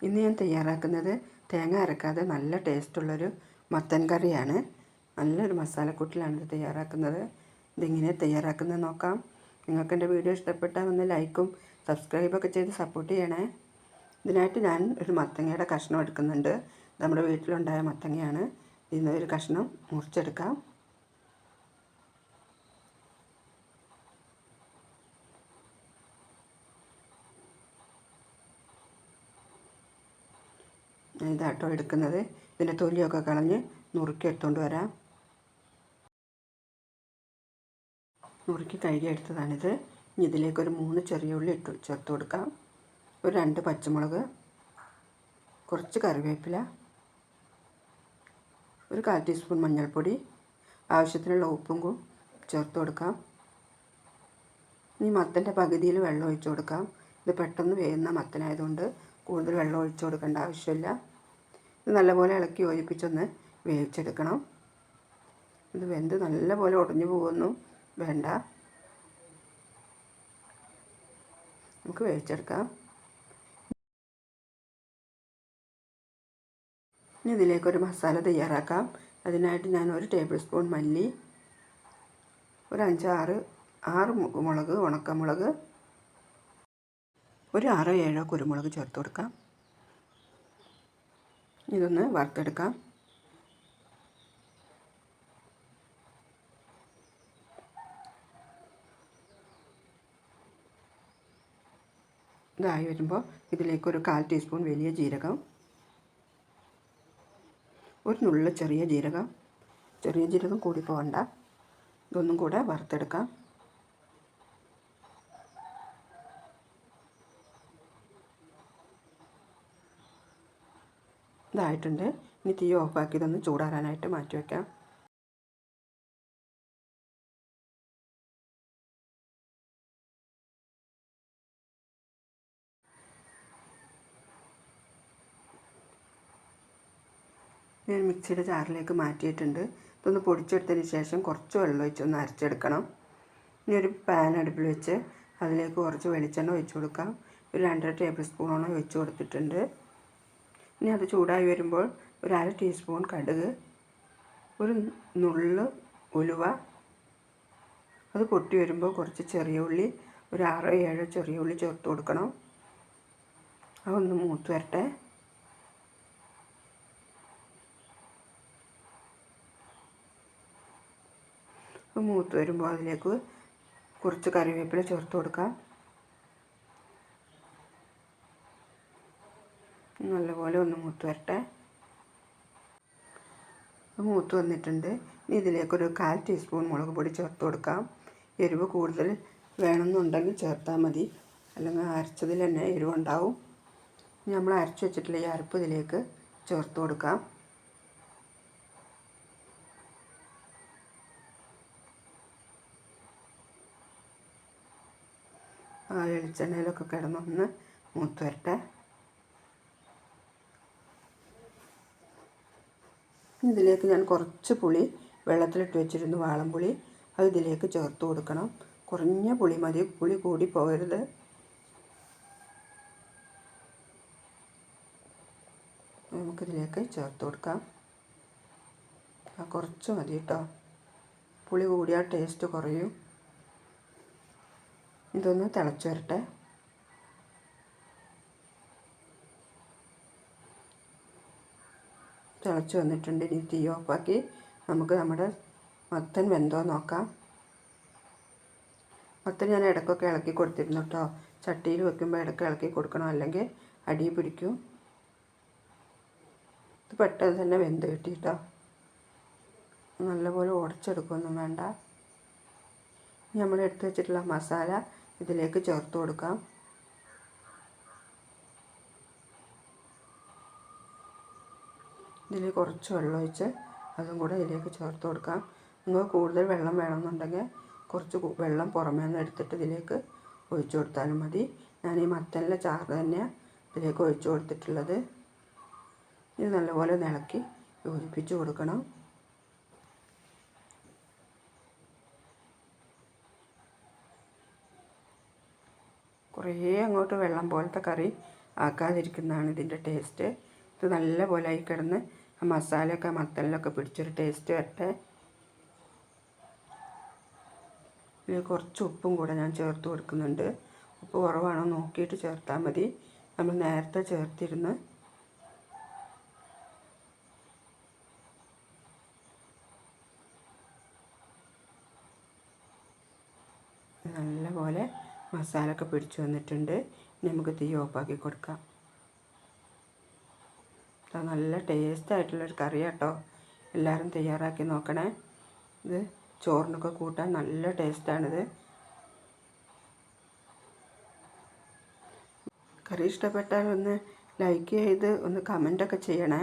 ഇന്ന് ഞാൻ തയ്യാറാക്കുന്നത് തേങ്ങ അരക്കാതെ നല്ല ടേസ്റ്റുള്ളൊരു മത്തൻ കറിയാണ്. നല്ലൊരു മസാലക്കൂട്ടിലാണ് ഇത് തയ്യാറാക്കുന്നത്. ഇതെങ്ങനെ തയ്യാറാക്കുന്നത് നോക്കാം. നിങ്ങൾക്ക് എൻ്റെ വീഡിയോ ഇഷ്ടപ്പെട്ടാൽ ഒന്ന് ലൈക്കും സബ്സ്ക്രൈബൊക്കെ ചെയ്ത് സപ്പോർട്ട് ചെയ്യണേ. ഇതിനായിട്ട് ഞാൻ ഒരു മത്തങ്ങയുടെ കഷ്ണം എടുക്കുന്നുണ്ട്. നമ്മുടെ വീട്ടിലുണ്ടായ മത്തങ്ങയാണ്. ഇതിന് ഒരു കഷ്ണം മുറിച്ചെടുക്കാം. ഇതാട്ടോ എടുക്കുന്നത്. ഇതിൻ്റെ തൊലിയൊക്കെ കളഞ്ഞ് നുറുക്കി എടുത്തുകൊണ്ട് വരാം. നുറുക്കി കഴുകി എടുത്തതാണിത്. ഇനി ഇതിലേക്കൊരു 3 ചെറിയ ഉള്ളി ചേർത്ത് കൊടുക്കാം. ഒരു 2 പച്ചമുളക്, കുറച്ച് കറിവേപ്പില, ഒരു 1/4 ടീസ്പൂൺ മഞ്ഞൾപ്പൊടി, ആവശ്യത്തിനുള്ള ഉപ്പും ചേർത്ത് കൊടുക്കാം. ഇനി മത്തൻ്റെ പകുതിയിൽ വെള്ളം ഒഴിച്ചു കൊടുക്കാം. ഇത് പെട്ടെന്ന് വേകുന്ന മത്തനായതുകൊണ്ട് കൂടുതൽ വെള്ളം ഒഴിച്ചു കൊടുക്കേണ്ട ആവശ്യമില്ല. ഇത് നല്ലപോലെ ഇളക്കി യോജിപ്പിച്ചൊന്ന് വേവിച്ചെടുക്കണം. ഇത് വെന്ത് നല്ലപോലെ ഉടഞ്ഞു പോകുന്നു വേണ്ട, നമുക്ക് വേവിച്ചെടുക്കാം. ഇനി ഇതിലേക്കൊരു മസാല തയ്യാറാക്കാം. അതിനായിട്ട് ഞാൻ 1 ടേബിൾ സ്പൂൺ മല്ലി, ഒരു 6 മുളക്, ഉണക്കമുളക്, ഒരു 6-7 കുരുമുളക് ചേർത്ത് കൊടുക്കാം. ഇതൊന്ന് വറുത്തെടുക്കാം. ഇതായി വരുമ്പോൾ ഇതിലേക്കൊരു 1/4 ടീസ്പൂൺ വലിയ ജീരകം, ഒരു നുള്ള് ചെറിയ ജീരകം കൂടി പോകണ്ട. ഇതൊന്നും കൂടെ വറുത്തെടുക്കാം. ഇതായിട്ടുണ്ട്. ഇനി തീ ഓഫാക്കി ഇതൊന്ന് ചൂടാറാനായിട്ട് മാറ്റി വയ്ക്കാം. ഞാൻ മിക്സിയുടെ ജാറിലേക്ക് മാറ്റിയിട്ടുണ്ട്. ഇതൊന്ന് പൊടിച്ചെടുത്തതിന് ശേഷം കുറച്ച് വെള്ളം ഒഴിച്ചൊന്ന് അരച്ചെടുക്കണം. ഇനി ഒരു പാൻ അടുപ്പിൽ വെച്ച് അതിലേക്ക് കുറച്ച് വെളിച്ചെണ്ണ ഒഴിച്ചു കൊടുക്കാം. ഒരു 2.5 ടേബിൾ സ്പൂണോളം ഒഴിച്ചു കൊടുത്തിട്ടുണ്ട്. ഇനി അത് ചൂടായി വരുമ്പോൾ ഒരു 1/2 ടീസ്പൂൺ കടുക്, ഒരു നുള്ള് ഉലുവ, അത് പൊട്ടി വരുമ്പോൾ കുറച്ച് ചെറിയ ഉള്ളി, ഒരു 6-7 ചെറിയ ഉള്ളി ചേർത്ത് കൊടുക്കണം. അതൊന്ന് മൂത്ത് വരട്ടെ. മൂത്ത് വരുമ്പോൾ അതിലേക്ക് കുറച്ച് കറിവേപ്പില ചേർത്ത് കൊടുക്കാം. നല്ലപോലെ ഒന്ന് മൂത്ത് വരട്ടെ. മൂത്ത് വന്നിട്ടുണ്ട്. ഇനി ഇതിലേക്കൊരു 1/4 ടീസ്പൂൺ മുളക് പൊടി ചേർത്ത് കൊടുക്കാം. എരിവ് കൂടുതൽ വേണമെന്നുണ്ടെങ്കിൽ ചേർത്താൽ മതി, അല്ലെങ്കിൽ അരച്ചതിൽ തന്നെ എരിവുണ്ടാവും. ഇനി നമ്മൾ അരച്ച് വെച്ചിട്ടുള്ള ഈ അരപ്പ് ഇതിലേക്ക് ചേർത്ത് കൊടുക്കാം. ആ വെളിച്ചെണ്ണയിലൊക്കെ കിടന്നൊന്ന് മൂത്ത് വരട്ടെ. ഇതിലേക്ക് ഞാൻ കുറച്ച് പുളി വെള്ളത്തിലിട്ട് വെച്ചിരുന്നു, വാളംപുളി, അത് ഇതിലേക്ക് ചേർത്ത് കൊടുക്കണം. കുറഞ്ഞ പുളി മതി, പുളി കൂടി പോകരുത്. നമുക്കിതിലേക്ക് ചേർത്ത് കൊടുക്കാം. കുറച്ച് മതി കേട്ടോ, പുളി കൂടിയാൽ ടേസ്റ്റ് കുറയും. ഇതൊന്ന് തിളച്ച് വരട്ടെ. തിളച്ച് വന്നിട്ടുണ്ട്. ഇനി തീ ഓഫാക്കി നമുക്ക് നമ്മുടെ മത്തൻ വെന്തോ നോക്കാം. മത്തൻ ഞാൻ ഇടയ്ക്കൊക്കെ ഇളക്കി കൊടുത്തിരുന്നു കേട്ടോ. ചട്ടിയിൽ വെക്കുമ്പോൾ ഇടയ്ക്ക് ഇളക്കി കൊടുക്കണം, അല്ലെങ്കിൽ അടി പിടിക്കും. ഇത് പെട്ടെന്ന് തന്നെ വെന്ത് കിട്ടി കേട്ടോ. നല്ലപോലെ ഉടച്ചെടുക്കുകയൊന്നും വേണ്ട. നമ്മൾ എടുത്ത് വെച്ചിട്ടുള്ള മസാല ഇതിലേക്ക് ചേർത്ത് കൊടുക്കാം. ഇതിൽ കുറച്ച് വെള്ളം ഒഴിച്ച് അതും കൂടെ ഇതിലേക്ക് ചേർത്ത് കൊടുക്കാം. നിങ്ങൾക്ക് കൂടുതൽ വെള്ളം വേണമെന്നുണ്ടെങ്കിൽ കുറച്ച് വെള്ളം പുറമേ നിന്ന് എടുത്തിട്ട് ഇതിലേക്ക് ഒഴിച്ചു കൊടുത്താലും മതി. ഞാൻ ഈ മത്തനിലെ ചാറ് തന്നെയാണ് ഇതിലേക്ക് ഒഴിച്ചു കൊടുത്തിട്ടുള്ളത്. ഇത് നല്ലപോലെ ഇളക്കി യോജിപ്പിച്ച് കൊടുക്കണം. കുറേ അങ്ങോട്ട് വെള്ളം പോലത്തെ കറി ആക്കാതിരിക്കുന്നതാണ് ഇതിൻ്റെ ടേസ്റ്റ്. ഇത് നല്ല പോലെ ആയി കിടന്ന് ആ മസാലയൊക്കെ മത്തലിലൊക്കെ പിടിച്ചൊരു ടേസ്റ്റ് വരട്ടെ. ഇതിൽ കുറച്ച് ഉപ്പും കൂടെ ഞാൻ ചേർത്ത് കൊടുക്കുന്നുണ്ട്. ഉപ്പ് കുറവാണോ നോക്കിയിട്ട് ചേർത്താൽ മതി. നമ്മൾ നേരത്തെ ചേർത്തിരുന്ന് നല്ലപോലെ മസാലയൊക്കെ പിടിച്ചു വന്നിട്ടുണ്ട്. നമുക്ക് തീ ഓഫാക്കി കൊടുക്കാം. നല്ല ടേസ്റ്റായിട്ടുള്ളൊരു കറി കേട്ടോ. എല്ലാവരും തയ്യാറാക്കി നോക്കണേ. ഇത് ചോറിനൊക്കെ കൂട്ടാൻ നല്ല ടേസ്റ്റാണിത്. കറി ഇഷ്ടപ്പെട്ടാൽ ഒന്ന് ലൈക്ക് ചെയ്ത് ഒന്ന് കമൻറ്റൊക്കെ ചെയ്യണേ.